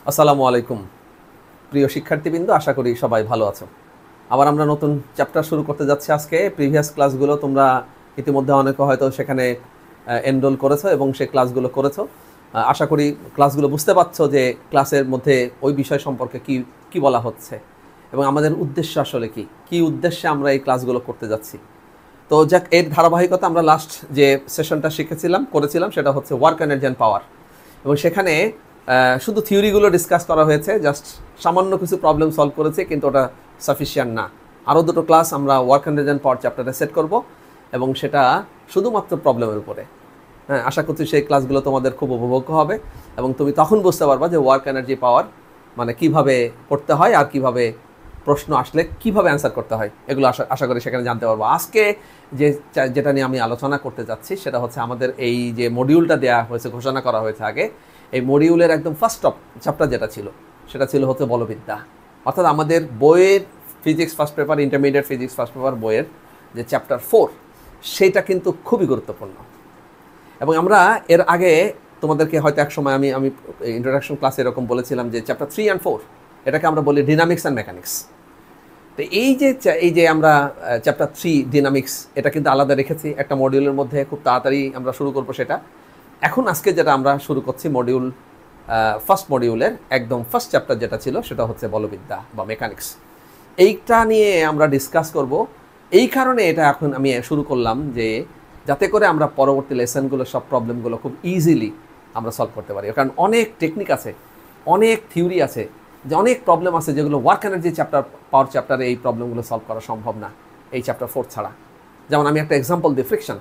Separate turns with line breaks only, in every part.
আসসালামু আলাইকুম প্রিয় শিক্ষার্থীবৃন্দ, আশা করি সবাই ভালো আছো। আবার আমরা নতুন চ্যাপ্টার শুরু করতে যাচ্ছি আজকে। প্রিভিয়াস ক্লাসগুলো তোমরা ইতিমধ্যে অনেকে হয়তো সেখানে এনরোল করেছো এবং সেই ক্লাসগুলো করেছো। আশা করি ক্লাসগুলো বুঝতে পারছো যে ক্লাসের মধ্যে ওই বিষয় সম্পর্কে কি কি বলা হচ্ছে এবং আমাদের উদ্দেশ্য আসলে কি উদ্দেশ্যে আমরা এই ক্লাসগুলো করতে যাচ্ছি। তো যাক, এর ধারাবাহিকতা আমরা লাস্ট যে সেশনটা করেছিলাম সেটা হচ্ছে ওয়ার্ক এনার্জি অ্যান্ড পাওয়ার, এবং সেখানে শুধু থিওরিগুলো ডিসকাস করা হয়েছে, জাস্ট সামান্য কিছু প্রবলেম সলভ করেছে, কিন্তু ওটা সাফিসিয়েন্ট না। আরও দুটো ক্লাস আমরা ওয়ার্ক এনার্জি অ্যান্ড পাওয়ার চ্যাপ্টারে সেট করব, এবং সেটা শুধুমাত্র প্রবলেমের উপরে। আশা করছি সেই ক্লাসগুলো তোমাদের খুব উপভোগ্য হবে এবং তুমি তখন বুঝতে পারবা যে ওয়ার্ক এনার্জি পাওয়ার মানে কিভাবে পড়তে হয় আর কিভাবে প্রশ্ন আসলে কিভাবে অ্যান্সার করতে হয়, এগুলো আশা করি সেখানে জানতে পারবো। আজকে যেটা নিয়ে আমি আলোচনা করতে যাচ্ছি সেটা হচ্ছে আমাদের এই যে মডিউলটা দেওয়া হয়েছে, ঘোষণা করা হয়েছে আগে, এই মডিউলের একদম ফার্স্ট চ্যাপ্টার যেটা ছিল সেটা ছিল হচ্ছে বলবিদ্যা। অর্থাৎ আমাদের বইয়ের physics first paper, intermediate physics first paper বইয়ের যে চ্যাপ্টার 4, সেইটা কিন্তু খুবই গুরুত্বপূর্ণ। এবং আমরা এর আগে তোমাদেরকে হয়তো এক সময় আমি ইন্ট্রোডাকশন ক্লাসে এরকম বলেছিলাম যে চ্যাপ্টার 3 and 4 এটাকে আমরা বলি ডিনামিক্স অ্যান্ড মেকানিক্স। তো এই যে আমরা চ্যাপ্টার 3 ডিনামিক্স, এটা কিন্তু আলাদা রেখেছি একটা মডিউলের মধ্যে, খুব তাড়াতাড়ি আমরা শুরু করবো সেটা। এখন আজকে যেটা আমরা শুরু করছি মডিউল ফার্স্ট মডিউলের একদম ফার্স্ট চ্যাপ্টার যেটা ছিল সেটা হচ্ছে বলবিদ্যা বা মেকানিক্স। এইটা নিয়ে আমরা ডিসকাস করব। এই কারণে এটা এখন আমি শুরু করলাম যে যাতে করে আমরা পরবর্তী লেসনগুলো সব প্রবলেমগুলো খুব ইজিলি আমরা সলভ করতে পারি। কারণ অনেক টেকনিক আছে, অনেক থিওরি আছে, যে অনেক প্রবলেম আছে যেগুলো ওয়ার্ক এনার্জি পাওয়ার চ্যাপ্টারে এই প্রবলেমগুলো সলভ করা সম্ভব না এই চ্যাপ্টার 4 ছাড়া। যেমন আমি একটা এক্সাম্পল দিই, ফ্রিকশন।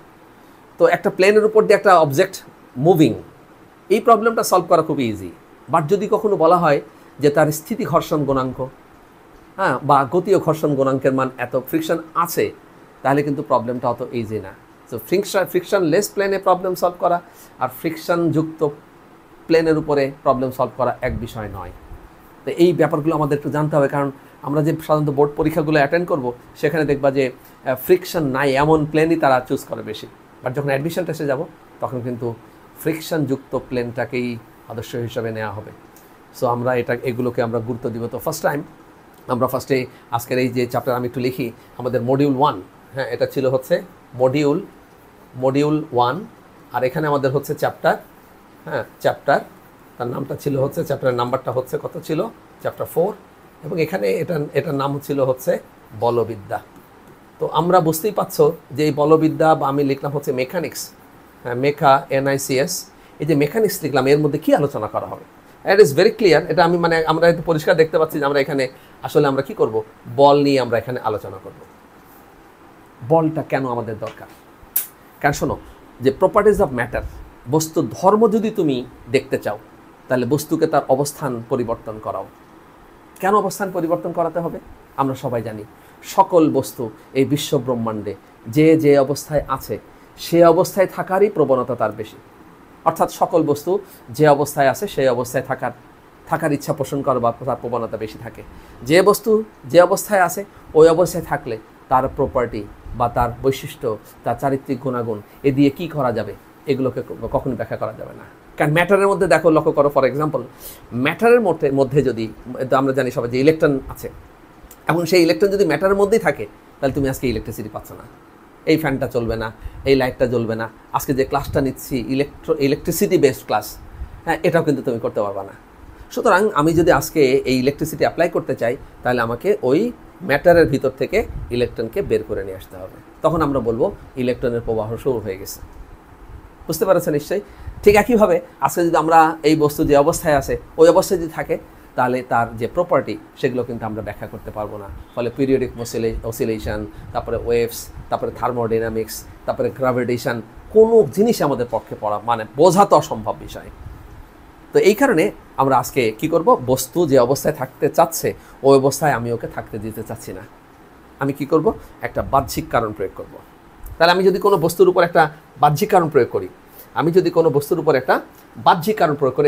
তো একটা প্লেনের উপর দিয়ে একটা অবজেক্ট মুভিং, এই প্রবলেমটা সলভ করা খুব ইজি। বাট যদি কখনো বলা হয় যে তার স্থিতি ঘর্ষণ গুণাঙ্ক বা গতীয় ঘর্ষণ গুণাঙ্কের মান এত, ফ্রিকশন আছে, তাহলে কিন্তু প্রবলেমটা অত ইজি না। সো ফ্রিকশন লেস প্লেনে প্রবলেম সলভ করা আর ফ্রিকশন যুক্ত প্লেনের উপরে প্রবলেম সলভ করা এক বিষয় নয়। তো এই ব্যাপারগুলো আমাদের একটু জানতে হবে, কারণ আমরা যে সাধারণত বোর্ড পরীক্ষাগুলো অ্যাটেন্ড করব সেখানে দেখবা যে ফ্রিকশন নাই এমন প্লেনই তারা চুজ করে বেশি। বাট যখন অ্যাডমিশন টেস্টে যাব তখন কিন্তু ফ্রিকশন যুক্ত প্লেনটাকেই আদর্শ হিসাবে নেওয়া হবে। সো আমরা এগুলোকে আমরা গুরুত্ব দিব। তো আমরা ফার্স্টে আজকের এই যে চ্যাপ্টার আমি একটু লিখি, আমাদের মডিউল 1, এটা ছিল হচ্ছে মডিউল 1, আর এখানে আমাদের হচ্ছে চ্যাপ্টার তার নামটা ছিল হচ্ছে, চ্যাপ্টারের নাম্বারটা হচ্ছে কত ছিল, চ্যাপ্টার 4, এবং এখানে এটার নাম ছিল হচ্ছে বলবিদ্যা। তো আমরা বুঝতেই পারছো যে এই বলবিদ্যা বা আমি লিখলাম হচ্ছে মেকানিক্স, NICS, এই যে মেকানিক্স লিখলাম, এর মধ্যে কি আলোচনা করা হবে ইট ইজ ভেরি ক্লিয়ার। এটা আমরা একটু পরিষ্কার দেখতে পাচ্ছি যে আমরা এখানে আসলে আমরা কি করব, বল নিয়ে আমরা এখানে আলোচনা করব। বলটা কেন আমাদের দরকার? কারণ শোনো, যে প্রপার্টিজ অফ ম্যাটার, বস্তুর ধর্ম যদি তুমি দেখতে চাও তাহলে বস্তুকে তার অবস্থান পরিবর্তন করাও। কেন অবস্থান পরিবর্তন করাতে হবে? আমরা সবাই জানি সকল বস্তু এই বিশ্ব ব্রহ্মাণ্ডে যে অবস্থায় আছে সে অবস্থায় থাকারই প্রবণতা তার বেশি। অর্থাৎ সকল বস্তু যে অবস্থায় আছে সেই অবস্থায় থাকার ইচ্ছা পোষণ করা বা তার প্রবণতা বেশি থাকে। যে বস্তু যে অবস্থায় আছে ওই অবস্থায় থাকলে তার প্রপার্টি বা তার বৈশিষ্ট্য, তার চারিত্রিক গুণাগুণ এ দিয়ে কী করা যাবে, এগুলোকে কখনো ব্যাখ্যা করা যাবে না। কারণ ম্যাটারের মধ্যে দেখো, লক্ষ্য করো, ফর এক্সাম্পল ম্যাটারের মধ্যে যদি আমরা জানি সবাই যে ইলেকট্রন আছে, এবং সেই ইলেকট্রন যদি ম্যাটারের মধ্যেই থাকে তাহলে তুমি আজকে ইলেকট্রিসিটি পাচ্ছ না, এই ফ্যানটা চলবে না, এই লাইটটা জ্বলবে না, আজকে যে ক্লাসটা নিচ্ছি ইলেকট্রিসিটি বেসড ক্লাস, এটাও কিন্তু তুমি করতে পারবে না। সুতরাং আমি যদি আজকে এই ইলেকট্রিসিটি অ্যাপ্লাই করতে চাই তাহলে আমাকে ওই ম্যাটারের ভিতর থেকে ইলেকট্রনকে বের করে নিয়ে আসতে হবে। তখন আমরা বলবো ইলেকট্রনের প্রবাহ শুরু হয়ে গেছে। বুঝতে পারছেন নিশ্চয়ই? ঠিক একইভাবে আজকে যদি আমরা এই বস্তু যে অবস্থায় আছে ওই অবস্থায় যদি থাকে তাহলে তার যে প্রপার্টি সেগুলো কিন্তু আমরা ব্যাখ্যা করতে পারবো না। ফলে পিরিয়ডিক অসিলেশন, তারপরে ওয়েভস, তারপরে থার্মোডাইনামিক্স, তারপরে গ্র্যাভিটেশন, কোনো জিনিস আমাদের পক্ষে পড়া বোঝা তো অসম্ভব বিষয়। তো এই কারণে আমরা আজকে কি করব, বস্তু যে অবস্থায় থাকতে চাচ্ছে ওই অবস্থায় আমি ওকে থাকতে দিতে চাচ্ছি না। আমি কি করব, একটা বাহ্যিক কারণ প্রয়োগ করব। তাহলে আমি যদি কোনো বস্তুর উপর একটা বাহ্যিক কারণ প্রয়োগ করি,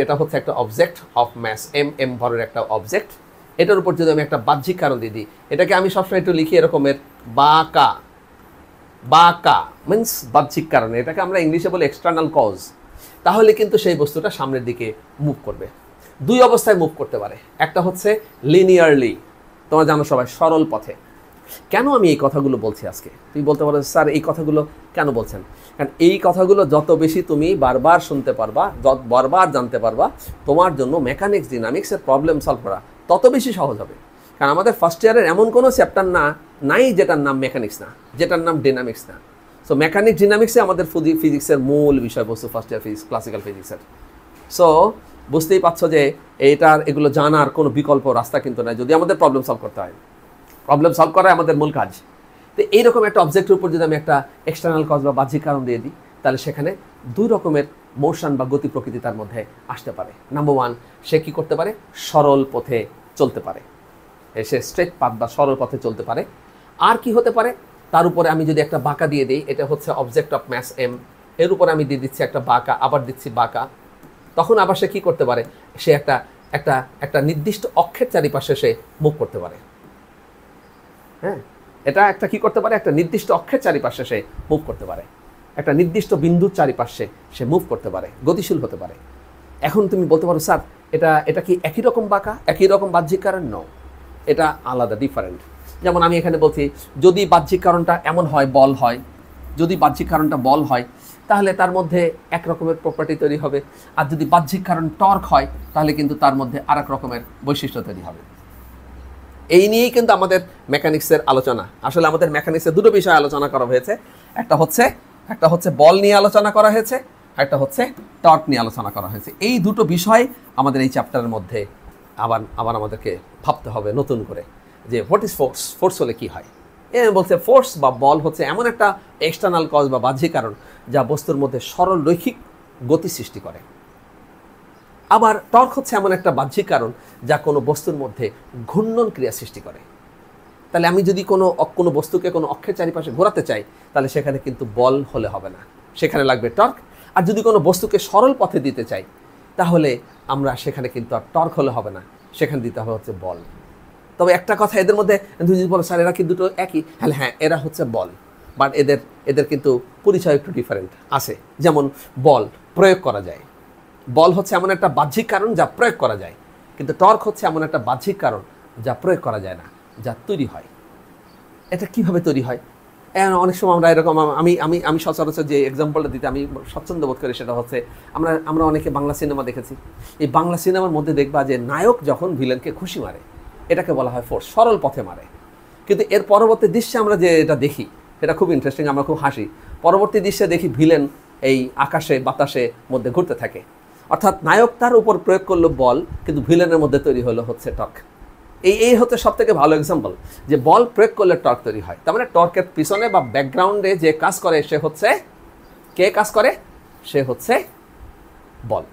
এটা হচ্ছে একটা অবজেক্ট অফ ম্যাস m ভরের একটা অবজেক্ট, এটার উপর যদি আমি একটা বাহ্যিক কারণ দিয়ে দিই, এটাকে আমি সবসময় একটু লিখি এরকমের বাকা মিন্স বাহ্যিক কারণ, এটাকে আমরা ইংলিশে বলি এক্সটার্নাল কজ। তাহলে কিন্তু সেই বস্তুটা সামনের দিকে মুভ করবে। দুই অবস্থায় মুভ করতে পারে। একটা হচ্ছে লিনিয়ারলি, তোমরা জানো সবাই, সরল পথে। কেন আমি এই কথাগুলো বলছি আজকে? তুমি বলতে পারো স্যার এই কথাগুলো কেন বলছেন? কারণ এই কথাগুলো যত বেশি তুমি বারবার শুনতে পারবা, বারবার জানতে পারবা, তোমার জন্য মেকানিক্স ডিনামিক্সের প্রবলেম সলভ করা তত বেশি সহজ হবে। কারণ আমাদের ফার্স্ট ইয়ারের এমন কোনো চ্যাপ্টার নাই যেটার নাম মেকানিক্স না, যেটার নাম ডিনামিক্স না। সো মেকানিক্স ডিনামিক্সে আমাদের ফিজিক্সের মূল বিষয়বস্তু ফার্স্ট ইয়ার ফিজিক্স, ক্লাসিক্যাল ফিজিক্সের। সো বুঝতেই পারছো যে এগুলো জানার কোনো বিকল্প রাস্তা কিন্তু নাই যদি আমাদের প্রবলেম সলভ করতে হয়। প্রবলেম সলভ করাই আমাদের মূল কাজ। তো এইরকম একটা অবজেক্টের উপর যদি আমি একটা এক্সটার্নাল কজ বা বাহ্যিক কারণ দিয়ে দিই, তাহলে সেখানে দুই রকমের মোশন বা গতি প্রকৃতি তার মধ্যে আসতে পারে। নাম্বার ওয়ান, সে কী করতে পারে? সরল পথে চলতে পারে, সে স্ট্রেট পাথ বা সরল পথে চলতে পারে। আর কি হতে পারে? তার উপরে আমি যদি একটা বাঁকা দিয়ে দিই, এটা হচ্ছে অবজেক্ট অফ ম্যাস এম, এর উপরে আমি দিয়ে দিচ্ছি একটা বাঁকা, আবার দিচ্ছি বাঁকা, তখন আবার সে কী করতে পারে? সে একটা নির্দিষ্ট অক্ষের চারিপাশে সে মুভ করতে পারে। হ্যাঁ, এটা একটা কি করতে পারে? একটা নির্দিষ্ট অক্ষের চারিপাশে সে মুভ করতে পারে, একটা নির্দিষ্ট বিন্দুর চারিপাশে সে মুভ করতে পারে, গতিশীল হতে পারে। এখন তুমি বলতে পারো স্যার এটা কি একই রকম বাঁকা, একই রকম বাহ্যিক কারণ? নয়, এটা আলাদা, ডিফারেন্ট। যেমন আমি এখানে বলছি, যদি বাহ্যিক কারণটা এমন হয়, বল হয়, যদি বাহ্যিক কারণটা বল হয়, তাহলে তার মধ্যে এক রকমের প্রপার্টি তৈরি হবে। আর যদি বাহ্যিক কারণ টর্ক হয়, তাহলে কিন্তু তার মধ্যে আর এক রকমের বৈশিষ্ট্য তৈরি হবে। এই নিয়েই কিন্তু আমাদের মেকানিক্সের আলোচনা। আসলে আমাদের মেকানিক্সের দুটো বিষয় আলোচনা করা হয়েছে, একটা হচ্ছে বল নিয়ে আলোচনা করা হয়েছে, একটা হচ্ছে টর্ক নিয়ে আলোচনা করা হয়েছে। এই দুটো বিষয় আমাদের এই চ্যাপ্টারের মধ্যে আবার আমাদেরকে ভাবতে হবে নতুন করে, যে হোয়াট ইজ ফোর্স, ফোর্স হলে কী হয়। বলছে ফোর্স বা বল হচ্ছে এমন একটা এক্সটার্নাল কজ বা বাহ্যিক কারণ যা বস্তুর মধ্যে সরল রৈখিক গতি সৃষ্টি করে। আবার টর্ক হচ্ছে এমন একটা বাহ্যিক কারণ যা কোনো বস্তুর মধ্যে ঘূর্ণন ক্রিয়া সৃষ্টি করে। তাহলে আমি যদি কোনো বস্তুকে কোনো অক্ষের চারিপাশে ঘোরাতে চাই, তাহলে সেখানে কিন্তু বল হলে হবে না, সেখানে লাগবে টর্ক। আর যদি কোনো বস্তুকে সরল পথে দিতে চাই, তাহলে আমরা সেখানে কিন্তু আর টর্ক হলে হবে না, সেখানে দিতে হবে হচ্ছে বল। তবে একটা কথা, এদের মধ্যে যদি বলো স্যার এরা কি দুটো একই, হ্যাঁ এরা হচ্ছে বল, বাট এদের কিন্তু পরিচয় একটু ডিফারেন্ট আছে। যেমন বল প্রয়োগ করা যায়, বল হচ্ছে এমন একটা বাহ্যিক কারণ যা প্রয়োগ করা যায়, কিন্তু টর্ক হচ্ছে এমন একটা বাহ্যিক কারণ যা প্রয়োগ করা যায় না, যা তৈরি হয়। এটা কিভাবে তৈরি হয়? অনেক সময় আমরা এরকম, আমি সচরাচর যে এক্সাম্পলটা দিতে আমি স্বচ্ছন্দ বোধ করি, সেটা হচ্ছে আমরা অনেকে বাংলা সিনেমা দেখেছি। এই বাংলা সিনেমার মধ্যে দেখবা যে নায়ক যখন ভিলেনকে খুশি মারে, এটাকে বলা হয় ফোর্স, সরল পথে মারে। কিন্তু এর পরবর্তী দৃশ্যে আমরা যে এটা দেখি, সেটা খুব ইন্টারেস্টিং, আমরা খুব হাসি। পরবর্তী দৃশ্যে দেখি ভিলেন এই আকাশে বাতাসে মধ্যে ঘুরতে থাকে, অর্থাৎ নায়ক তার উপর প্রয়োগ করলো বল, কিন্তু ভিলেনের মধ্যে তৈরি হলো হচ্ছে টর্ক। এই হচ্ছে সব থেকে ভালো এক্সাম্পল, যে বল প্রয়োগ করলে টর্ক তৈরি হয়। তার মানে টর্কের পিছনে বা ব্যাকগ্রাউন্ডে যে কাজ করে সে হচ্ছে, কে কাজ করে? সে হচ্ছে বল।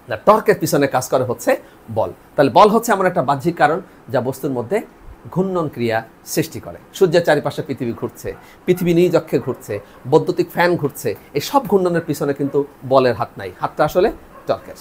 না, টর্কের পিছনে কাজ করে হচ্ছে বল। তাহলে বল হচ্ছে এমন একটা বাহ্যিক কারণ যা বস্তুর মধ্যে ঘূর্ণন ক্রিয়া সৃষ্টি করে। সূর্যের চারিপাশে পৃথিবী ঘুরছে, পৃথিবী নিজ অক্ষে ঘুরছে, বৈদ্যুতিক ফ্যান ঘুরছে, এই সব ঘূর্ণনের পিছনে কিন্তু বলের হাত নাই, হাতটা আসলে টর্কের।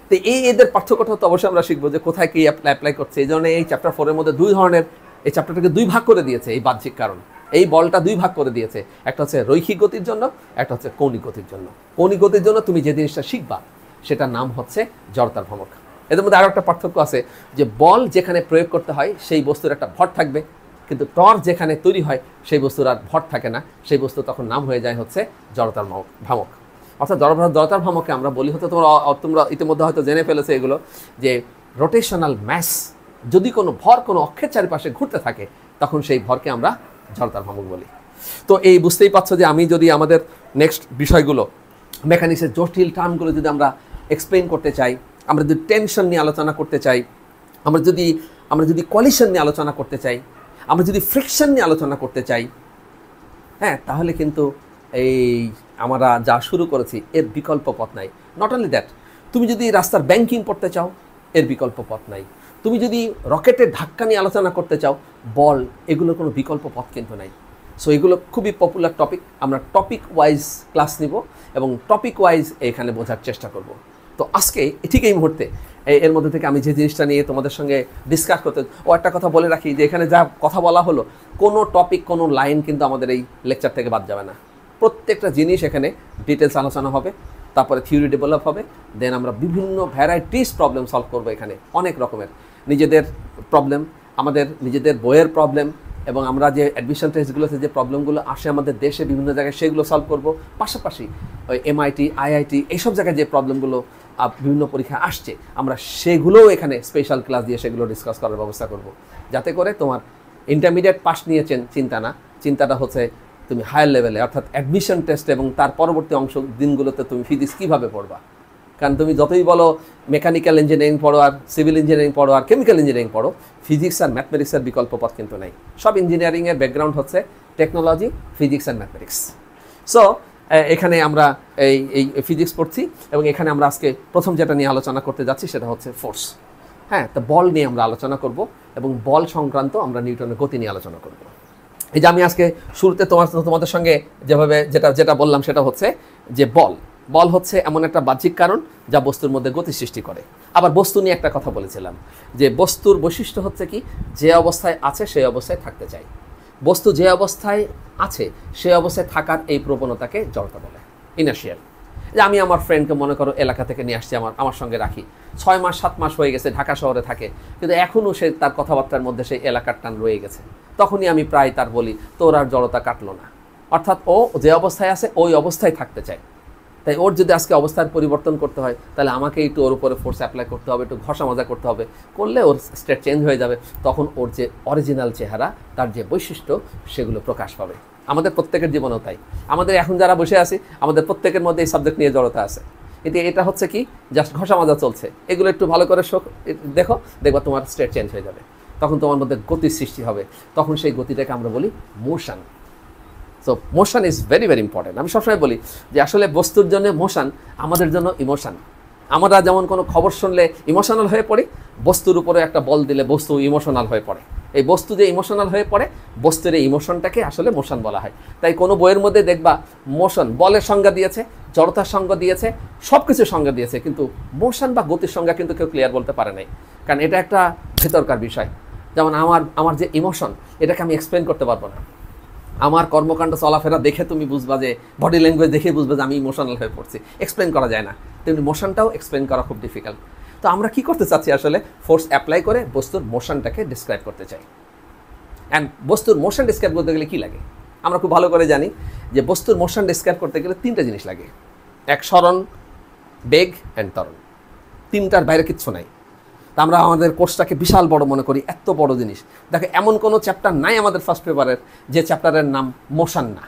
তো এদের পার্থক্যটা তো অবশ্যই আমরা শিখবো যে কোথায় কি অ্যাপ্লাই করছে। এই জন্য এই চ্যাপ্টার 4 এর মধ্যে দুই ধরনের, এই চ্যাপ্টারটাকে দুই ভাগ করে দিয়েছে এই বাহ্যিক কারণ, এই বলটা দুই ভাগ করে দিয়েছে। একটা হচ্ছে রৈখিক গতির জন্য, একটা হচ্ছে কৌণিক গতির জন্য। কৌণিক গতির জন্য তুমি যে জিনিসটা শিখবা সেটার নাম হচ্ছে জড়তার ভ্রামক। এদের মধ্যে আরও একটা পার্থক্য আছে, যে বল যেখানে প্রয়োগ করতে হয় সেই বস্তুর একটা ভর থাকবে, কিন্তু টর্ক যেখানে তৈরি হয় সেই বস্তুর আর ভর থাকে না, সেই বস্তু তখন নাম হয়ে যায় হচ্ছে জড়তার ভ্রামক। অর্থাৎ জড়তার ভ্রামককে আমরা বলি হতো, তোমরা ইতিমধ্যে হয়তো জেনে ফেলেছো এগুলো, যে রোটেশনাল ম্যাস, যদি কোনো ভর কোনো অক্ষের চারিপাশে ঘুরতে থাকে, তখন সেই ভরকে আমরা জড়তার ভ্রামক বলি। তো এই বুঝতেই পারছো যে আমি যদি আমাদের নেক্সট বিষয়গুলো, মেকানিক্সের জটিল টার্মগুলো যদি আমরা এক্সপ্লেইন করতে চাই, আমরা যদি টেনশন নিয়ে আলোচনা করতে চাই, আমরা যদি কলিশন নিয়ে আলোচনা করতে চাই, আমরা যদি ফ্রিকশন নিয়ে আলোচনা করতে চাই, হ্যাঁ, তাহলে কিন্তু এই আমরা যা শুরু করেছি এর বিকল্প পথ নাই। নট অনলি দ্যাট, তুমি যদি রাস্তার ব্যাংকিং পড়তে চাও, এর বিকল্প পথ নাই। তুমি যদি রকেটের ধাক্কা নিয়ে আলোচনা করতে চাও, বল, এগুলোর কোনো বিকল্প পথ কিন্তু নাই। সো এগুলো খুবই পপুলার টপিক, আমরা টপিক ওয়াইজ ক্লাস নিব এবং টপিক ওয়াইজ এখানে বোঝার চেষ্টা করব। তো আজকে ঠিক এই মুহূর্তে এর মধ্যে থেকে আমি যে জিনিসটা নিয়ে তোমাদের সঙ্গে ডিসকাস করতে, একটা কথা বলে রাখি, যে এখানে যা কথা বলা হলো, কোনো টপিক, কোনো লাইন কিন্তু আমাদের এই লেকচার থেকে বাদ যাবে না। প্রত্যেকটা জিনিস এখানে ডিটেলস আলোচনা হবে, তারপরে থিওরি ডেভেলপ হবে, দেন আমরা বিভিন্ন ভ্যারাইটিস প্রবলেম সলভ করবো এখানে, অনেক রকমের নিজেদের প্রবলেম, আমাদের নিজেদের বইয়ের প্রবলেম, এবং আমরা যে অ্যাডমিশন টেস্টগুলোতে যে প্রবলেমগুলো আসে আমাদের দেশে বিভিন্ন জায়গায় সেগুলো সলভ করব। পাশাপাশি ওই MIT IIT এইসব জায়গায় যে প্রবলেমগুলো বিভিন্ন পরীক্ষা আসছে আমরা সেগুলোও এখানে স্পেশাল ক্লাস দিয়ে সেগুলো ডিসকাস করার ব্যবস্থা করব, যাতে করে তোমার ইন্টারমিডিয়েট পাস নিয়েছেন চিন্তা না, চিন্তাটা হচ্ছে তুমি হায়ার লেভেলে অর্থাৎ অ্যাডমিশন টেস্ট এবং তার পরবর্তী দিনগুলোতে তুমি ফিজিক্স কীভাবে পড়বা। কারণ তুমি যতই বলো মেকানিক্যাল ইঞ্জিনিয়ারিং পড়ো আর সিভিল ইঞ্জিনিয়ারিং পড়ো আর কেমিক্যাল ইঞ্জিনিয়ারিং পড়ো, ফিজিক্স আর ম্যাথমেটিক্সের বিকল্প পথ কিন্তু নেই। সব ইঞ্জিনিয়ারিংয়ের ব্যাকগ্রাউন্ড হচ্ছে technology, physics and mathematics. So এখানে আমরা এই ফিজিক্স পড়ছি এবং এখানে আমরা আজকে প্রথম যেটা নিয়ে আলোচনা করতে যাচ্ছি সেটা হচ্ছে ফোর্স। হ্যাঁ, তো বল নিয়ে আমরা আলোচনা করব এবং বল সংক্রান্ত আমরা নিউটনের গতি নিয়ে আলোচনা করব। এই যে আমি আজকে শুরুতে তোমাদের সঙ্গে যেটা বললাম সেটা হচ্ছে যে বল হচ্ছে এমন একটা বাহ্যিক কারণ যা বস্তুর মধ্যে গতি সৃষ্টি করে। আবার বস্তু নিয়ে একটা কথা বলেছিলাম যে বস্তুর বৈশিষ্ট্য হচ্ছে কি, যে অবস্থায় আছে সেই অবস্থায় থাকতে চাই। বস্তু যে অবস্থায় আছে সেই অবস্থায় থাকার এই প্রবণতাকে জড়তা বলে, ইনার্শিয়াল। যে আমি আমার ফ্রেন্ডকে মনে করো এলাকা থেকে নিয়ে আসছি, আমার সঙ্গে রাখি, 6 মাস 7 মাস হয়ে গেছে ঢাকা শহরে থাকে, কিন্তু এখনও সে তার কথাবার্তার মধ্যে সেই এলাকার টান রয়ে গেছে। তখনই আমি প্রায় তার বলি তোর আর জড়তা কাটলো না, অর্থাৎ ও যে অবস্থায় আছে ওই অবস্থায় থাকতে চায়। তাই ওর যদি আজকে অবস্থার পরিবর্তন করতে হয় তাহলে আমাকে একটু ওর উপরে ফোর্স অ্যাপ্লাই করতে হবে, একটু ঘষা মাজা করতে হবে, করলে ওর স্টেট চেঞ্জ হয়ে যাবে। তখন ওর যে অরিজিনাল চেহারা, তার যে বৈশিষ্ট্য, সেগুলো প্রকাশ পাবে। আমাদের প্রত্যেকের জীবনেও তাই। আমাদের এখন যারা বসে আছি আমাদের প্রত্যেকের মধ্যে এই সাবজেক্ট নিয়ে জড়তা আছে, কিন্তু এটা হচ্ছে কি জাস্ট ঘষা মাজা চলছে। এগুলো একটু ভালো করে দেখবা তোমার স্টেট চেঞ্জ হয়ে যাবে, তখন তোমার মধ্যে গতির সৃষ্টি হবে। তখন সেই গতিটাকে আমরা বলি motion. So motion is very very important. আমি সবসময় বলি যে আসলে বস্তুর জন্য মোশন, আমাদের জন্য ইমোশন। আমরা যেমন কোনো খবর শুনলে ইমোশনাল হয়ে পড়ি, বস্তুর উপরে একটা বল দিলে বস্তু ইমোশনাল হয়ে পড়ে। এই বস্তু যে ইমোশনাল হয়ে পড়ে, বস্তুর এই ইমোশনটাকে আসলে মোশন বলা হয়। তাই কোনো বইয়ের মধ্যে দেখবা মোশন বলের সংজ্ঞা দিয়েছে, জড়তার সংজ্ঞা দিয়েছে, সব কিছুর সংজ্ঞা দিয়েছে, কিন্তু মোশন বা গতির সংজ্ঞা কিন্তু কেউ ক্লিয়ার বলতে পারে নাই। কারণ এটা একটা ভেতরকার বিষয়। যেমন আমার যে ইমোশন, এটাকে আমি এক্সপ্লেন করতে পারবো না। আমার কর্মকাণ্ড চলাফেরা দেখে তুমি বুঝবা, যে বডি ল্যাঙ্গুয়েজ দেখে বুঝবে যে আমি ইমোশনাল হয়ে পড়ছি, এক্সপ্লেন করা যায় না। তেমনি মোশনটাও এক্সপ্লেন করা খুব ডিফিকাল্ট। তো আমরা কি করতে চাচ্ছি আসলে, ফোর্স অ্যাপ্লাই করে বস্তুর মোশনটাকে ডিসক্রাইব করতে চাই। অ্যান্ড বস্তুর মোশন ডিসক্রাইব করতে গেলে কী লাগে, আমরা খুব ভালো করে জানি যে বস্তুর মোশন ডিসক্রাইব করতে গেলে 3টা জিনিস লাগে। এক, সরণ, বেগ অ্যান্ড ত্বরণ। 3টার বাইরে কিচ্ছু নাই। তা আমরা আমাদের কোর্সটাকে বিশাল বড় মনে করি, এত বড় জিনিস। দেখো এমন কোনো চ্যাপ্টার নাই আমাদের ফার্স্ট পেপারের যে চ্যাপ্টারের নাম মোশন না।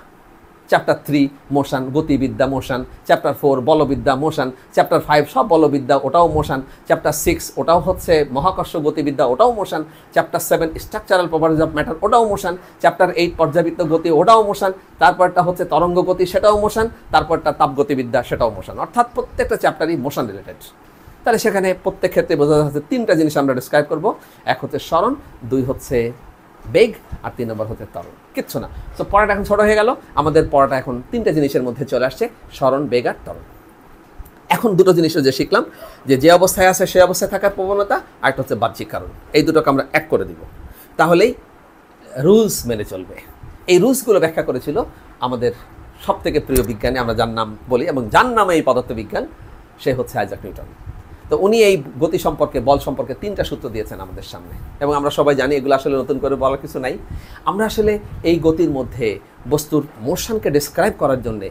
চ্যাপ্টার 3 মোশন, গতিবিদ্যা মোশন, চ্যাপ্টার 4 বলবিদ্যা মোশন, চ্যাপ্টার 5 সব বলবিদ্যা, ওটাও মোশন, চ্যাপ্টার 6 ওটাও হচ্ছে মহাকর্ষ গতিবিদ্যা, ওটাও motion, chapter 7 structural properties of matter, ওটাও মোশন, চ্যাপ্টার 8 পর্যাবৃত্ত গতি, ওটাও মোশন, তারপরটা হচ্ছে তরঙ্গ গতি, সেটাও মোশন, তারপরটা তাপগতিবিদ্যা, সেটাও মোশন। অর্থাৎ প্রত্যেকটা চ্যাপ্টারই মোশন রিলেটেড। তাহলে সেখানে প্রত্যেক ক্ষেত্রে বোঝা যাচ্ছে 3টা জিনিস আমরা ডিসক্রাইব করব। এক হচ্ছে সরণ, 2 হচ্ছে বেগ, আর 3 নম্বর হচ্ছে ত্বরণ। কিচ্ছু না। তো পড়াটা এখন ছোট হয়ে গেল, আমাদের পড়াটা এখন 3টা জিনিসের মধ্যে চলে আসছে, সরণ, বেগ আর ত্বরণ। এখন 2টো জিনিসও যে শিখলাম, যে অবস্থায় আছে সেই অবস্থায় থাকার প্রবণতা, আর একটা হচ্ছে বাহ্যিক কারণ। এই দুটোকে আমরা এক করে দিব, তাহলেই রুলস মেনে চলবে। এই রুলসগুলো ব্যাখ্যা করেছিল আমাদের সবথেকে প্রিয় বিজ্ঞানী, আমরা যার নাম বলি এবং যার নামে এই পদার্থবিজ্ঞান, সে হচ্ছে আইজাক নিউটন। তো উনি এই গতি সম্পর্কে, বল সম্পর্কে 3টা সূত্র দিয়েছেন আমাদের সামনে, এবং আমরা সবাই জানি এগুলো আসলে নতুন করে বলার কিছু নাই। আমরা আসলে এই গতির মধ্যে বস্তুর মোশনকে ডিসক্রাইব করার জন্য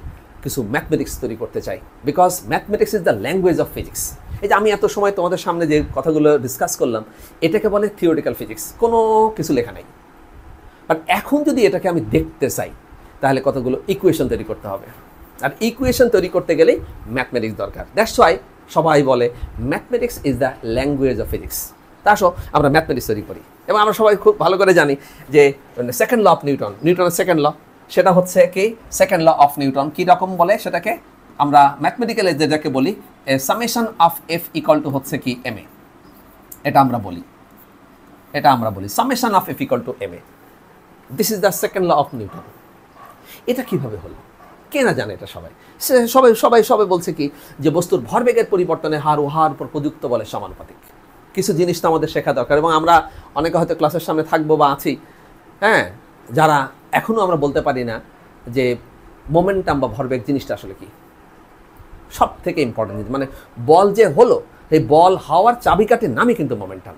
কিছু ম্যাথমেটিক্স তৈরি করতে চাই, because mathematics is the language of physics. এই যে আমি এত সময় তোমাদের সামনে যে কথাগুলো ডিসকাস করলাম, এটাকে বলে থিওরিটিক্যাল ফিজিক্স, কোনো কিছু লেখা নেই। বাট এখন যদি এটাকে আমি দেখতে চাই, তাহলে কতগুলো ইকুয়েশন তৈরি করতে হবে, আর ইকুয়েশন তৈরি করতে গেলেই ম্যাথমেটিক্স দরকার। দ্যাটস ওয়াই সবাই বলে mathematics is the language of physics. তা আসো আমরা ম্যাথমেটিক্স তৈরি করি, এবং আমরা সবাই খুব ভালো করে জানি যে সেকেন্ড ল অফ নিউটনের সেকেন্ড ল, সেটা হচ্ছে কি সেকেন্ড ল অফ নিউটন। কী রকম বলে সেটাকে আমরা ম্যাথমেটিক্যালি যেটাকে বলি summation of F equal to হচ্ছে কি এম এ। এটা আমরা বলি summation of F equal to M A. This is the second law of Newton. এটা কিভাবে হলো কে না জানে, এটা সবাই বলছে কি যে বস্তুর ভরবেগের পরিবর্তনে হার ও হার উপর প্রযুক্ত বলে সমানুপাতিক। কিছু জিনিস তো আমাদের শেখা দরকার, এবং আমরা অনেকে হয়তো ক্লাসের সামনে থাকবো বা আছি, হ্যাঁ, যারা এখনও আমরা বলতে পারি না যে মোমেন্টাম বা ভরবেগ জিনিসটা আসলে কি। সব থেকে ইম্পর্টেন্ট জিনিস, মানে বল যে হলো, এই বল হওয়ার চাবিকাঠির নামই কিন্তু মোমেন্টাম,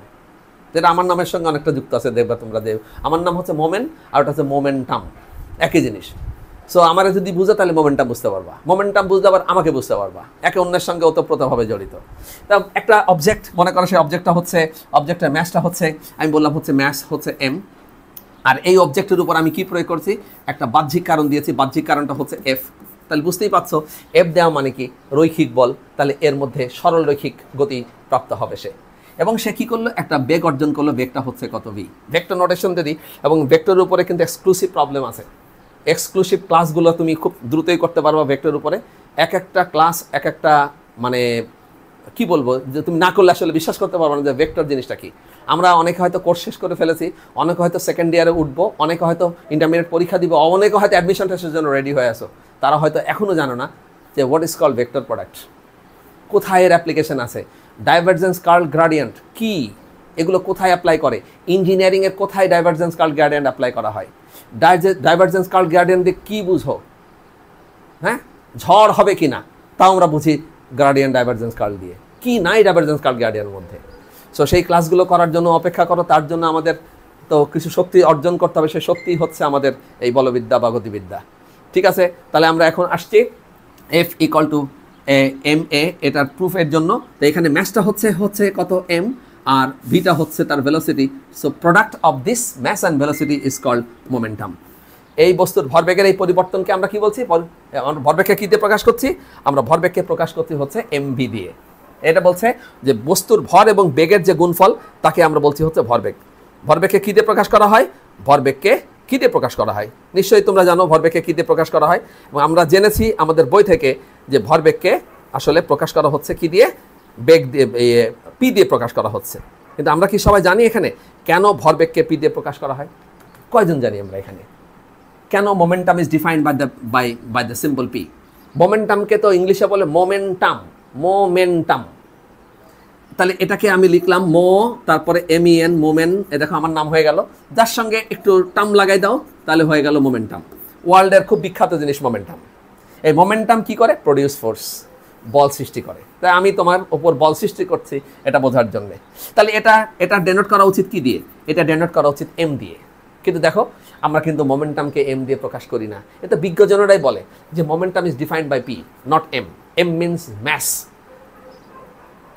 যেটা আমার নামের সঙ্গে অনেকটা যুক্ত আছে, দেখবা তোমরা যে আমার নাম হচ্ছে মোমেন্ট আর ওটা হচ্ছে মোমেন্টাম, একই জিনিস। সো আমার যদি বুঝো তাহলে মোমেন্টাম বুঝতে পারবা, মোমেন্টাম বুঝতে আবার আমাকে বুঝতে পারবা, একে অন্যের সঙ্গে ওতপ্রোতভাবে জড়িত। তা একটা অবজেক্ট মনে করো, সেই অবজেক্টটা হচ্ছে, অবজেক্টের ম্যাসটা হচ্ছে, আমি বললাম হচ্ছে ম্যাস হচ্ছে এম, আর এই অবজেক্টের উপর আমি কি প্রয়োগ করছি, একটা বাহ্যিক কারণ দিয়েছি, বাহ্যিক কারণটা হচ্ছে এফ। তাহলে বুঝতেই পারছো এফ দেওয়া মানে কি, রৈখিক বল, তাহলে এর মধ্যে সরল রৈখিক গতি প্রাপ্ত হবে সে, এবং সে কী করলো, একটা বেগ অর্জন করলো, বেগটা হচ্ছে কত ভি, ভেক্টর নোটেশন যদি, এবং ভেক্টরের উপরে কিন্তু এক্সক্লুসিভ প্রবলেম আছে, এক্সক্লুসিভ ক্লাসগুলো তুমি খুব দ্রুতই করতে পারবা ভেক্টরের উপরে, এক একটা ক্লাস এক একটা, মানে কি বলবো, যে তুমি না করলে আসলে বিশ্বাস করতে পারবো না যে ভেক্টর জিনিসটা কি। আমরা অনেকে হয়তো কোর্স শেষ করে ফেলেছি, অনেকে হয়তো সেকেন্ড ইয়ারে উঠবো, অনেকে হয়তো ইন্টারমিডিয়েট পরীক্ষা দিব, অনেকে হয়তো অ্যাডমিশন টেস্টের জন্য রেডি হয়ে আসো, তারা হয়তো এখনও জানো না যে what is called vector product, কোথায় এর অ্যাপ্লিকেশন আছে, ডাইভারজেন্স কার্ল গ্রাডিয়েন্ট কি, এগুলো কোথায় অ্যাপ্লাই করে, ইঞ্জিনিয়ারিংয়ের কোথায় ডাইভারজেন্স কার্ল গ্রাডিয়েন্ট অ্যাপ্লাই করা হয়, ডাইভারজেন্স কার্ল গ্রাডিয়েন্ট দিয়ে কী বুঝো, হ্যাঁ ঝড় হবে কি না তাও আমরা বুঝি গ্রাডিয়েন্ট ডাইভারজেন্স কার্ল দিয়ে, কি নাই ডাইভারজেন্স কার্ল গ্রাডিয়েন্টের মধ্যে। সো সেই ক্লাসগুলো করার জন্য অপেক্ষা করো, তার জন্য আমাদের তো কিছু শক্তি অর্জন করতে হবে, সেই শক্তি হচ্ছে আমাদের এই বলবিদ্যা বা গতিবিদ্যা। ঠিক আছে, তাহলে আমরা এখন আসছি এফ ইকুয়াল টু এম এ, এটার প্রুফের জন্য। তো এখানে ম্যাসটা হচ্ছে কত এম, আর ভিটা হচ্ছে তার velocity. So product of this mass and velocity is called momentum. এই বস্তুর ভরবেগের এই পরিবর্তনকে আমরা কি বলছি, আমরা ভরবেগকে কী দিয়ে প্রকাশ করছি, আমরা ভরবেগকে প্রকাশ করছি হচ্ছে এমভি দিয়ে। এটা বলছে যে বস্তুর ভর এবং বেগের যে গুণফল তাকে আমরা বলছি হচ্ছে ভরবেগ। ভরবেগকে কী দিয়ে প্রকাশ করা হয়, ভরবেগকে কী দিয়ে প্রকাশ করা হয়, নিশ্চয়ই তোমরা জানো ভরবেগকে কী দিয়ে প্রকাশ করা হয়, এবং আমরা জেনেছি আমাদের বই থেকে যে ভরবেগকে আসলে প্রকাশ করা হচ্ছে কি দিয়ে, বেগ দিয়ে, পি দিয়ে প্রকাশ করা হচ্ছে। কিন্তু আমরা কি সবাই জানি এখানে কেন ভরবেগকে পি দিয়ে প্রকাশ করা হয়? কয়জন জানি আমরা এখানে কেন momentum is defined by the symbol P? মোমেন্টামকে তো ইংলিশে বলে মোমেন্টাম, মোমেন্টাম। তাহলে এটাকে আমি লিখলাম মো, তারপরে এমইএন, মোমেন, এ দেখো আমার নাম হয়ে গেল, যার সঙ্গে একটু টাম লাগাই দাও তাহলে হয়ে গেল মোমেন্টাম। ওয়ার্ল্ডের খুব বিখ্যাত জিনিস মোমেন্টাম। এই মোমেন্টাম কি করে, প্রডিউস ফোর্স, বল সৃষ্টি করে। তাই আমি তোমার ওপর বল সৃষ্টি করছি এটা বোঝার জন্যে। তাহলে এটা ডেনোট করা উচিত কি দিয়ে, এটা ডেনোট করা উচিত এম দিয়ে। কিন্তু দেখো আমরা কিন্তু মোমেন্টামকে এম দিয়ে প্রকাশ করি না। এটা বিজ্ঞজনেরাই বলে যে momentum is defined by P, not M. M means mass.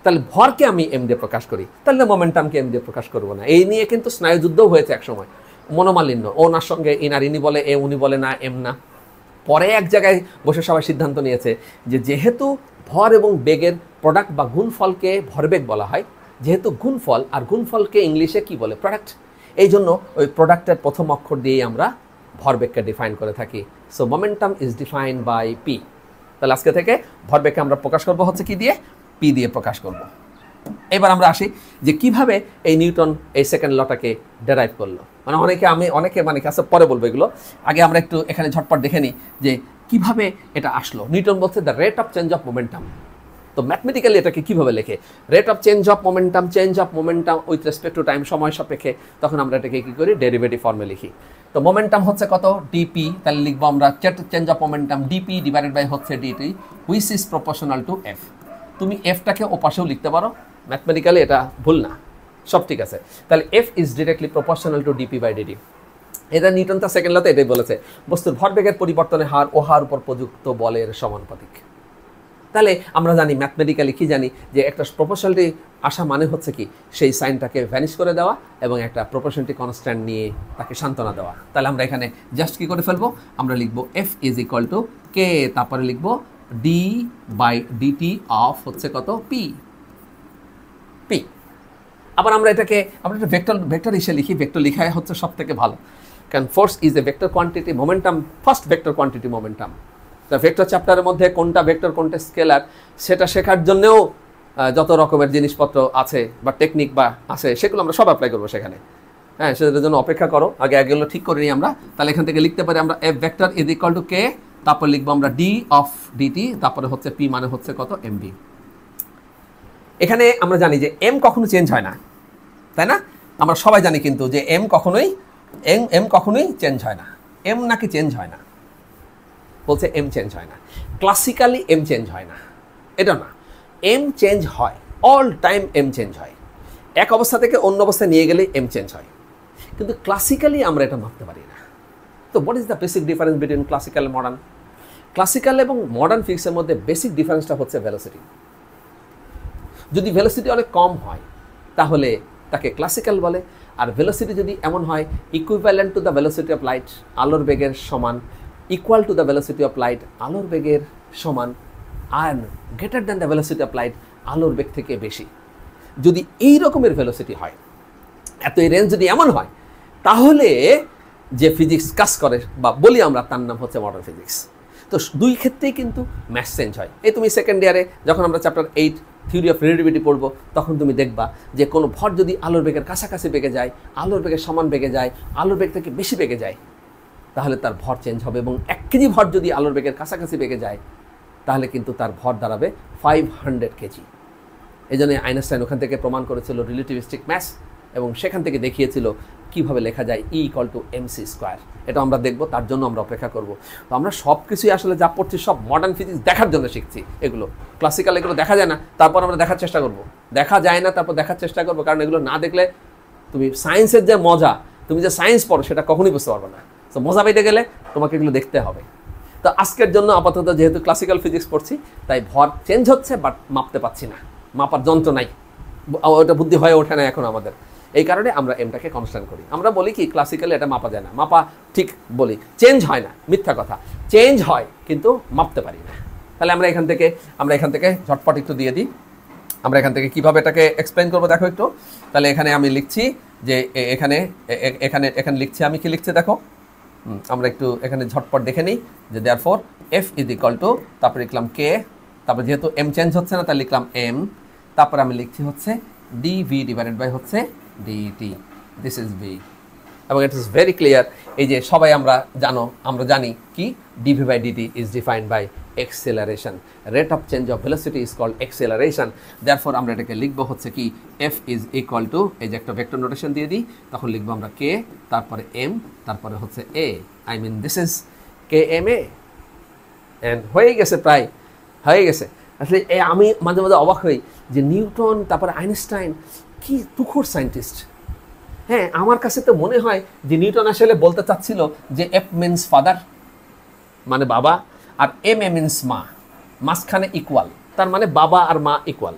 তাহলে ভরকে আমি এম দিয়ে প্রকাশ করি, তাহলে মোমেন্টামকে এম দিয়ে প্রকাশ করবো না। এই নিয়ে কিন্তু স্নায়ুযুদ্ধও হয়েছে একসময়, মনোমালিন্য, ওনার সঙ্গে ইনার, ইনি বলে এ, উনি বলে না এম না। পরে এক জায়গায় বসে সবাই সিদ্ধান্ত নিয়েছে যে যেহেতু ভর এবং বেগের প্রোডাক্ট বা গুণফলকে ভরবেগ বলা হয়, যেহেতু গুণফল, আর গুণফলকে ইংলিশে কি বলে, প্রোডাক্ট, এই জন্য ওই প্রোডাক্টের প্রথম অক্ষর দিয়েই আমরা ভরবেগকে ডিফাইন করে থাকি। So momentum is defined by P. তাহলে আজকে থেকে ভরবেগকে আমরা প্রকাশ করবো হচ্ছে কি দিয়ে, পি দিয়ে প্রকাশ করব। এবার আমরা আসি যে কিভাবে এই নিউটন এই সেকেন্ড লটাকে ডেরাইভ করলো। মানে অনেকে আচ্ছা পরে বলবো এগুলো, আগে আমরা একটু এখানে ঝটপট দেখে নিই যে কিভাবে এটা আসলো। নিউটন বলছে the rate of change of momentum. তো ম্যাথমেটিক্যালি এটাকে কীভাবে লেখে, rate of change of momentum with respect to time, সময় সাপেক্ষে। তখন আমরা এটাকে কী করি, ডেরিভেটিভ ফর্মে লিখি। তো মোমেন্টাম হচ্ছে কত, ডিপি। তাহলে লিখবো আমরা change of momentum D P divided by হচ্ছে D T, which is proportional to F. তুমি এফটাকে ওপাশেও লিখতে পারো, ম্যাথমেটিক্যালি এটা ভুল না, সব ঠিক আছে। তাহলে F is directly proportional to dp by dt. এটা নিউটন তার সেকেন্ড লতে এটাই বলেছে, বস্তুর ভরবেগের পরিবর্তনের হার ও হার উপর প্রযুক্ত বলের সমানুপাতিক। তাহলে আমরা জানি ম্যাথমেটিক্যালি কি জানি যে একটা প্রপোর্শনালিটি আসা মানে হচ্ছে কি, সেই সাইনটাকে ভ্যানিশ করে দেওয়া এবং একটা প্রপোর্শনালিটি কনস্ট্যান্ট নিয়ে তাকে সান্ত্বনা দেওয়া। তাহলে আমরা এখানে জাস্ট কি করে ফেলবো, আমরা লিখবো এফ ইজ ইকুয়াল টু কে, তারপরে লিখবো ডি বাই ডিটি অফ হচ্ছে কত, পি। আবার আমরা একটা ভেক্টর হিসেবে লিখি, ভেক্টর লিখাই হচ্ছে সব থেকে ভালো, কারণ force is a vector quantity, momentum first vector quantity momentum. তা ভেক্টর চ্যাপ্টারের মধ্যে কোনটা ভেক্টর কোনটা স্কেলার সেটা শেখার জন্যও যত রকমের জিনিসপত্র আছে বা টেকনিক বা আছে সেগুলো আমরা সব অ্যাপ্লাই করবো সেখানে। হ্যাঁ, সেটার জন্য অপেক্ষা করো, আগে এগুলো ঠিক করে নিই আমরা। তাহলে এখান থেকে লিখতে পারি আমরা F vector is equal to K, তারপর লিখবো আমরা ডি অফ ডিটি, তারপরে হচ্ছে পি মানে হচ্ছে কত, এমবি। এখানে আমরা জানি যে এম কখনো চেঞ্জ হয় না, তাই না? আমরা সবাই জানি কিন্তু যে এম কখনোই চেঞ্জ হয় না। এম নাকি চেঞ্জ হয় না, বলছে এম চেঞ্জ হয় না। ক্লাসিক্যালি এম চেঞ্জ হয় না, এটা না, এম চেঞ্জ হয়, অল টাইম এম চেঞ্জ হয়, এক অবস্থা থেকে অন্য অবস্থায় নিয়ে গেলেই এম চেঞ্জ হয়, কিন্তু ক্লাসিক্যালি আমরা এটা মাপতে পারি না। তো what is the basic difference between classical modern? Classical এবং মডার্ন ফিজিক্সের মধ্যে বেসিক ডিফারেন্সটা হচ্ছে ভেলোসিটি। যদি ভেলোসিটি অনেক কম হয় তাহলে তাকে ক্লাসিক্যাল বলে, আর ভেলোসিটি যদি এমন হয় equivalent to the velocity of light, আলোর বেগের সমান, equal to the velocity of light, আলোর বেগের সমান, আর greater than the velocity of light, আলোর বেগ থেকে বেশি, যদি এই রকমের ভেলোসিটি হয়, এত এই রেঞ্জ যদি এমন হয়, তাহলে যে ফিজিক্স কাজ করে বা বলি আমরা তার নাম হচ্ছে মডার্ন ফিজিক্স। তো দুই ক্ষেত্রেই কিন্তু ম্যাথ চেঞ্জ হয়। এই তুমি সেকেন্ড ইয়ারে যখন আমরা চ্যাপ্টার 8 থিওরি অফ রিলেটিভিটি পড়বো, তখন তুমি দেখবা যে কোনো ভর যদি আলোর বেগের কাছাকাছি বেগে যায়, আলোর বেগের সমান বেগে যায়, আলোর বেগ থেকে বেশি বেগে যায়, তাহলে তার ভর চেঞ্জ হবে। এবং 1 কেজি ভর যদি আলোর বেগের কাছাকাছি বেগে যায়, তাহলে কিন্তু তার ভর দাঁড়াবে 500 কেজি। এই জন্য আইনস্টাইন ওখান থেকে প্রমাণ করেছিল রিলেটিভিস্টিক ম্যাথ, এবং সেখান থেকে দেখিয়েছিল কিভাবে লেখা যায় E=mc²। এটা আমরা দেখবো, তার জন্য আমরা অপেক্ষা করব। তো আমরা সব কিছুই আসলে যা পড়ছি সব মডার্ন ফিজিক্স দেখার জন্য শিখছি। এগুলো ক্লাসিক্যাল, এগুলো দেখা যায় না, তারপর আমরা দেখার চেষ্টা করব। দেখা যায় না, তারপর দেখার চেষ্টা করবো, কারণ এগুলো না দেখলে তুমি সায়েন্সের যে মজা, তুমি যে সায়েন্স পড়ো সেটা কখনোই বুঝতে পারবে না। তো মজা পেতে গেলে তোমাকে এগুলো দেখতে হবে। তো আজকের জন্য আপাতত যেহেতু ক্লাসিক্যাল ফিজিক্স পড়ছি, তাই ভর চেঞ্জ হচ্ছে, বাট মাপতে পারছি না, মাপার যন্ত্র নাই, ওটা বুদ্ধি হয়ে ওঠে না এখন আমাদের। এই কারণে আমরা এমটাকে কনস্ট্যান্ট করি। আমরা বলি কি ক্লাসিক্যালি এটা মাপা যায় না, মাপা ঠিক বলি, চেঞ্জ হয় না, মিথ্যা কথা, চেঞ্জ হয় কিন্তু মাপতে পারি না। তাহলে আমরা এখান থেকে ঝটপট একটু দিয়ে দিই। আমরা এখান থেকে কীভাবে এটাকে এক্সপ্লেন করবো দেখো একটু। তাহলে এখানে আমি লিখছি যে এখানে লিখছি, আমি কি লিখছি দেখো, আমরা একটু এখানে ঝটপট দেখে নিই যে দেয়ারফর F = তারপরে লিখলাম K, তারপরে যেহেতু M চেঞ্জ হচ্ছে না তাই লিখলাম M, তারপরে আমি লিখছি হচ্ছে dV / হচ্ছে dt, দিস ইজ V। এবং ইট ইজ ভেরি ক্লিয়ার, এই যে সবাই আমরা জানি কি dV/dt is defined by acceleration, rate of change of velocity is called acceleration। therefore আমরা এটাকে লিখবো হচ্ছে কি F = এই যে একটা ভেক্টর নোটেশন দিয়ে দিই, তখন লিখবো আমরা K, তারপরে M, তারপরে হচ্ছে A, I mean this is KMA। End হয়ে গেছে, প্রায় হয়ে গেছে। আসলে আমি মাঝে মাঝে অবাক হই যে নিউটন, তারপরে আইনস্টাইন কি তুখোড় সায়েন্টিস্ট। হ্যাঁ, আমার কাছে তো মনে হয় যে নিউটন আসলে বলতে চাচ্ছিল যে F মিন্স ফাদার, মানে বাবা, আর MA মিন্স মা, মাঝখানে ইকুয়াল, তার মানে বাবা আর মা ইকুয়াল।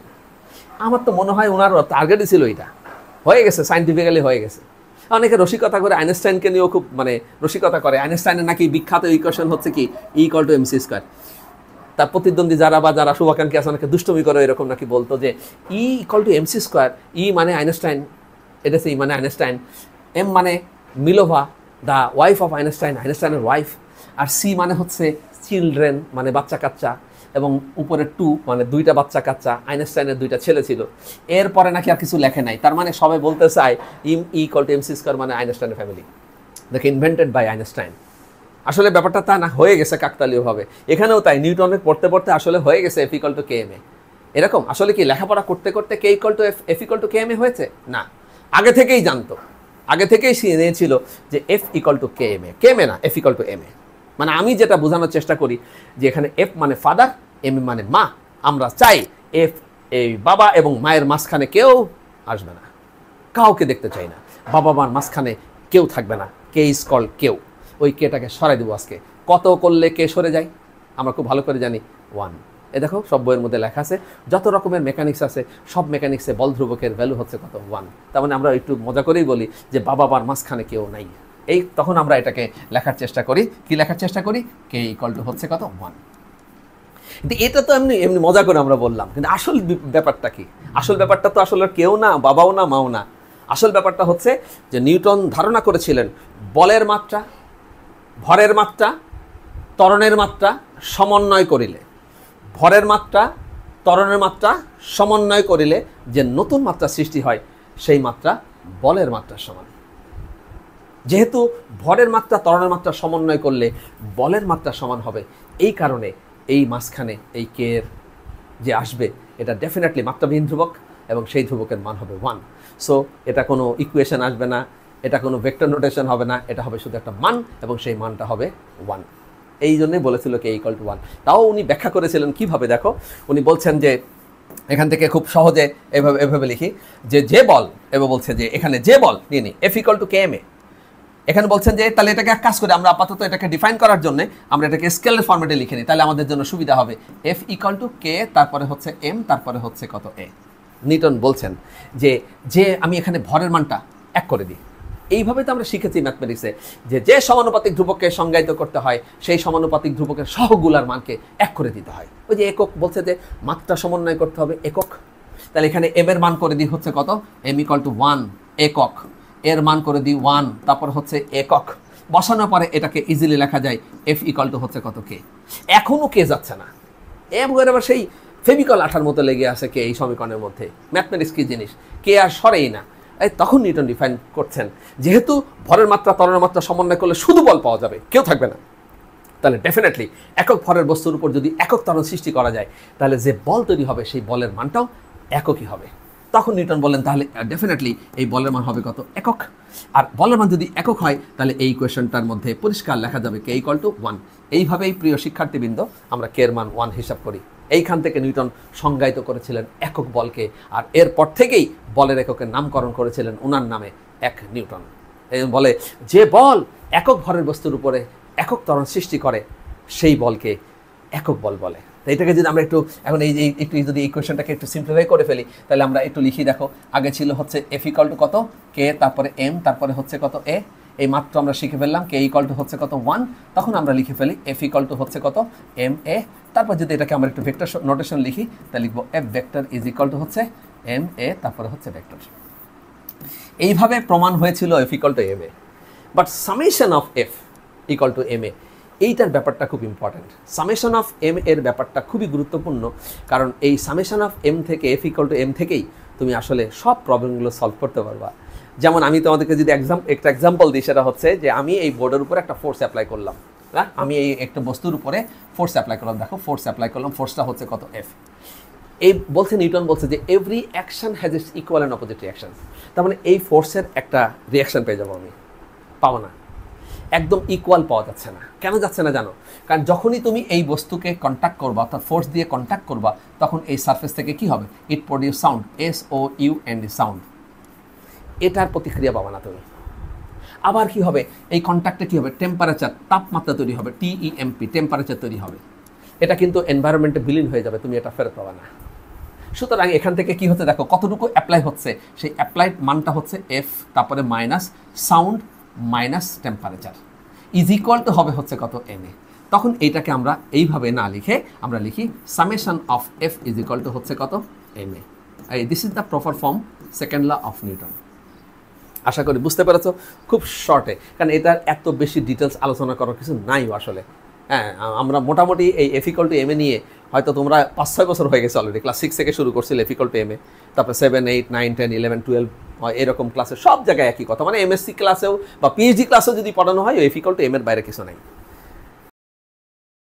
আমার তো মনে হয় ওনার টার্গেটই ছিল এটা, হয়ে গেছে, সায়েন্টিফিক্যালি হয়ে গেছে। অনেকে রসিকতা করে আইনস্টাইনকে নিয়েও খুব রসিকতা করে। আইনস্টাইনের নাকি বিখ্যাত ইকুয়েশন হচ্ছে কি E=mc²। তার প্রতিদ্বন্দ্বী যারা শুভাকাঙ্ক্ষী আছে অনেকে দুষ্টমি করে এরকম নাকি বলতো যে E=mc², E মানে আইনস্টাইন, এটা E মানে আইনস্টাইন, M মানে মিলোভা দ্য ওয়াইফ অফ আইনস্টাইন, আইনস্টাইনের ওয়াইফ, আর C মানে হচ্ছে চিলড্রেন, মানে বাচ্চা কাচ্চা, এবং উপরে 2 মানে 2টা বাচ্চা কাচ্চা, আইনস্টাইনের 2টা ছেলে ছিল। এরপরে নাকি আর কিছু লেখে নাই, তার মানে সবাই বলতে চায় E=mc² মানে আইনস্টাইনের ফ্যামিলি, দেখে ইনভেন্টেড বাই আইনস্টাইন। আসলে ব্যাপারটা তা না, হয়ে গেছে কাকতালীয়ভাবে। এখানেও তাই, নিউটনের পড়তে পড়তে আসলে হয়ে গেছে F=kma। এরকম আসলে কি লেখাপড়া করতে করতে F=kma হয়েছে না, আগে থেকেই জানতো, আগে থেকেই নিয়েছিল যে F=kma, kma না, F=ma। মানে আমি যেটা বোঝানোর চেষ্টা করি যে এখানে F মানে ফাদার, M মানে মা। আমরা চাই এই বাবা এবং মায়ের মাঝখানে কেউ আসবে না, কাউকে দেখতে চাই না, বাবা মার মাঝখানে কেউ থাকবে না। কে ইজ কল্ড কেউ, ওই কেটাকে সরাই দেবো আজকে। কত করলে কে সরে যায় আমরা খুব ভালো করে জানি, 1। এ দেখো সব বইয়ের মধ্যে লেখা আছে, যত রকমের মেকানিক্স আছে সব মেকানিক্সে বল ধ্রুবকের ভ্যালু হচ্ছে কত, 1। তার মানে আমরা একটু মজা করেই বলি যে বাবা মার মাঝখানে কেউ নাই। এই তখন আমরা এটাকে লেখার চেষ্টা করি, কি লেখার চেষ্টা করি, কে = হচ্ছে কত, 1। কিন্তু এটা তো এমনি মজা করে আমরা বললাম, কিন্তু আসল ব্যাপারটা কি? আসল ব্যাপারটা তো আসলে কেউ না, বাবাও না, মাও না। আসল ব্যাপারটা হচ্ছে যে নিউটন ধারণা করেছিলেন বলের মাত্রা, ভরের মাত্রা, ত্বরণের মাত্রা সমন্বয় করিলে, ভরের মাত্রা, ত্বরণের মাত্রা সমন্বয় করিলে যে নতুন মাত্রা সৃষ্টি হয়, সেই মাত্রা বলের মাত্রার সমান। যেহেতু ভরের মাত্রা ত্বরণের মাত্রা সমন্বয় করলে বলের মাত্রা সমান হবে, এই কারণে এই মাঝখানে এই কে এর যে আসবে এটা ডেফিনেটলি মাত্রাবিহীন ধ্রুবক, এবং সেই ধ্রুবকের মান হবে 1। সো এটা কোনো ইকুয়েশন আসবে না, এটা কোনো ভেক্টর নোটেশন হবে না, এটা হবে শুধু একটা মান, এবং সেই মানটা হবে 1। এই জন্যই বলেছিল কে ইকুয়াল টু 1। তাও উনি ব্যাখ্যা করেছিলেন কিভাবে, দেখো উনি বলছেন যে এখান থেকে খুব সহজে এভাবে লিখি যে বল, এবার বলছে যে এখানে যে বল নিয়ে নি F equal to K M A. এখানে বলছেন যে তাহলে এটাকে এক কাজ করে আমরা আপাতত এটাকে ডিফাইন করার জন্য আমরা এটাকে স্কেলের ফরম্যাটে লিখে নিই, তাহলে আমাদের জন্য সুবিধা হবে। এফ ইকুয়াল টু কে, তারপরে হচ্ছে এম, তারপরে হচ্ছে কত এ। নিউটন বলছেন যে আমি এখানে ভরের মানটা এক করে দিই। এইভাবে তো আমরা শিখেছি ম্যাথমেটিক্সে যে সমানুপাতিক ধ্রুবককে সংজ্ঞায়িত করতে হয় সেই সমানুপাতিক ধ্রুবকের সহগুলার মানকে এক করে দিতে হয়। ওই যে একক বলছে যে মাত্রা সমন্বয় করতে হবে একক, তাহলে এখানে এম এর মান করে দিই হচ্ছে কত, এম ইকুয়াল টু 1 একক, এর মান করে দিই 1, তারপর হচ্ছে একক, বসানোর পরে এটাকে ইজিলি লেখা যায় এফ ইকুয়াল টু হচ্ছে কত কে। এখনও কে যাচ্ছে না, এবার আবার সেই ফেভিকল আঠার মতো লেগে আছে কে এই সমীকরণের মধ্যে। ম্যাথমেটিক্স কি জিনিস, কে আর সরেই না। তখন নিউটন ডিফাইন করছেন যেহেতু ভরের মাত্রা ত্বরণের মাত্রা সমন্বয় করলে শুধু বল পাওয়া যাবে, কেউ থাকবে না, তাহলে ডেফিনেটলি একক ভরের বস্তুর উপর যদি একক ত্বরণ সৃষ্টি করা যায় তাহলে যে বল তৈরি হবে সেই বলের মানটাও এককই হবে। তখন নিউটন বলেন তাহলে ডেফিনেটলি এই বলের মান হবে কত, একক। আর বলের মান যদি একক হয় তাহলে এই কোয়েশনটার মধ্যে পরিষ্কার লেখা যাবে কে ইকুয়াল টু 1। এইভাবেই প্রিয় শিক্ষার্থীবৃন্দ আমরা কে এর মান 1 হিসাব করি। এইখান থেকে নিউটন সংজ্ঞায়িত করেছিলেন একক বলকে, আর এরপর থেকেই বলের এককের নামকরণ করেছিলেন ওনার নামে, এক নিউটন। বলে যে বল একক ভরের বস্তুর উপরে একক ত্বরণ সৃষ্টি করে সেই বলকে একক বল বলে। তো এটাকে যদি আমরা একটু এখন একটু যদি এই কোয়েশনটাকে একটু সিম্পলিফাই করে ফেলি তাহলে আমরা একটু লিখি। দেখো আগে ছিল হচ্ছে এফ ইকুয়াল টু কত কে, তারপরে এম, তারপরে হচ্ছে কত এ। এই মাত্র আমরা শিখে ফেললাম কে ইকুয়াল টু হচ্ছে কত 1, তখন আমরা লিখে ফেলি এফ ইকুয়াল টু হচ্ছে কত এম এ। তারপর যদি এটাকে আমরা একটু ভেক্টর নোটেশন লিখি তাহলে লিখবো F vector is equal to হচ্ছে এম এ, তারপরে হচ্ছে ভেক্টর। এইভাবে প্রমাণ হয়েছিল F equal to M A. But summation of F equal to M A, এইটার ব্যাপারটা খুব ইম্পর্ট্যান্ট। সামেশন অফ এম এর ব্যাপারটা খুবই গুরুত্বপূর্ণ, কারণ এই সামেশন অফ এম থেকে এফ ইকুয়াল টু এম থেকেই তুমি আসলে সব প্রবলেমগুলো সলভ করতে পারবা। যেমন আমি তোমাদেরকে যদি একটা এক্সাম্পল দিই, সেটা হচ্ছে যে আমি এই বোর্ডের উপরে একটা ফোর্স অ্যাপ্লাই করলাম, হ্যাঁ আমি এই একটা বস্তুর উপরে ফোর্স অ্যাপ্লাই করলাম। দেখো ফোর্স অ্যাপ্লাই করলাম, ফোর্সটা হচ্ছে কত এফ। এই বলছে নিউটন বলছে যে every action has its equal and opposite reaction. তার মানে এই ফোর্সের একটা রিয়াকশন পেয়ে যাবো আমি, পাবো না, একদম ইকুয়াল পাওয়া যাচ্ছে না। কেন যাচ্ছে না জানো? কারণ যখনই তুমি এই বস্তুকে কন্ট্যাক্ট করবা অর্থাৎ ফোর্স দিয়ে কন্ট্যাক্ট করবা তখন এই সারফেস থেকে কি হবে, ইট প্রডিউস সাউন্ড, SOUND সাউন্ড, এটার প্রতিক্রিয়া পাবা না তুমি। আবার কি হবে, এই কন্ট্যাক্টে কি হবে, টেম্পারেচার তাপমাত্রা তৈরি হবে, TEMP টেম্পারেচার তৈরি হবে। এটা কিন্তু এনভায়রনমেন্টে বিলীন হয়ে যাবে, তুমি এটা ফেরত পাবা না। সুতরাং এখান থেকে কি হচ্ছে দেখো কতটুকু অ্যাপ্লাই হচ্ছে, সেই অ্যাপ্লাইড মানটা হচ্ছে এফ, তারপরে minus sound minus temperature is equal two হবে হচ্ছে কত এম এ। তখন এইটাকে আমরা এইভাবে না লিখে আমরা লিখি summation of F is equal to হচ্ছে কত M A. This is the proper form, second law of Newton. আশা করি বুঝতে পেরেছো খুব শর্টে, কারণ এটার এত বেশি ডিটেলস আলোচনা করার কিছু নাই আসলে। হ্যাঁ আমরা মোটামুটি এই এফ ইকুয়াল টু এম এ নিয়ে হয়তো তোমরা 5-6 বছর হয়ে গেছে অলরেডি, ক্লাস 6 থেকে শুরু করছিল F equal to M A, তারপরে 7, 8, 9, 10, 11, 12 এরকম ক্লাসে সব জায়গায় একই কথা। মানে MSc ক্লাসেও বা PhD ক্লাসেও যদি পড়ানো হয় এফ ইকুয়াল টু এম এর বাইরে কিছু নাই।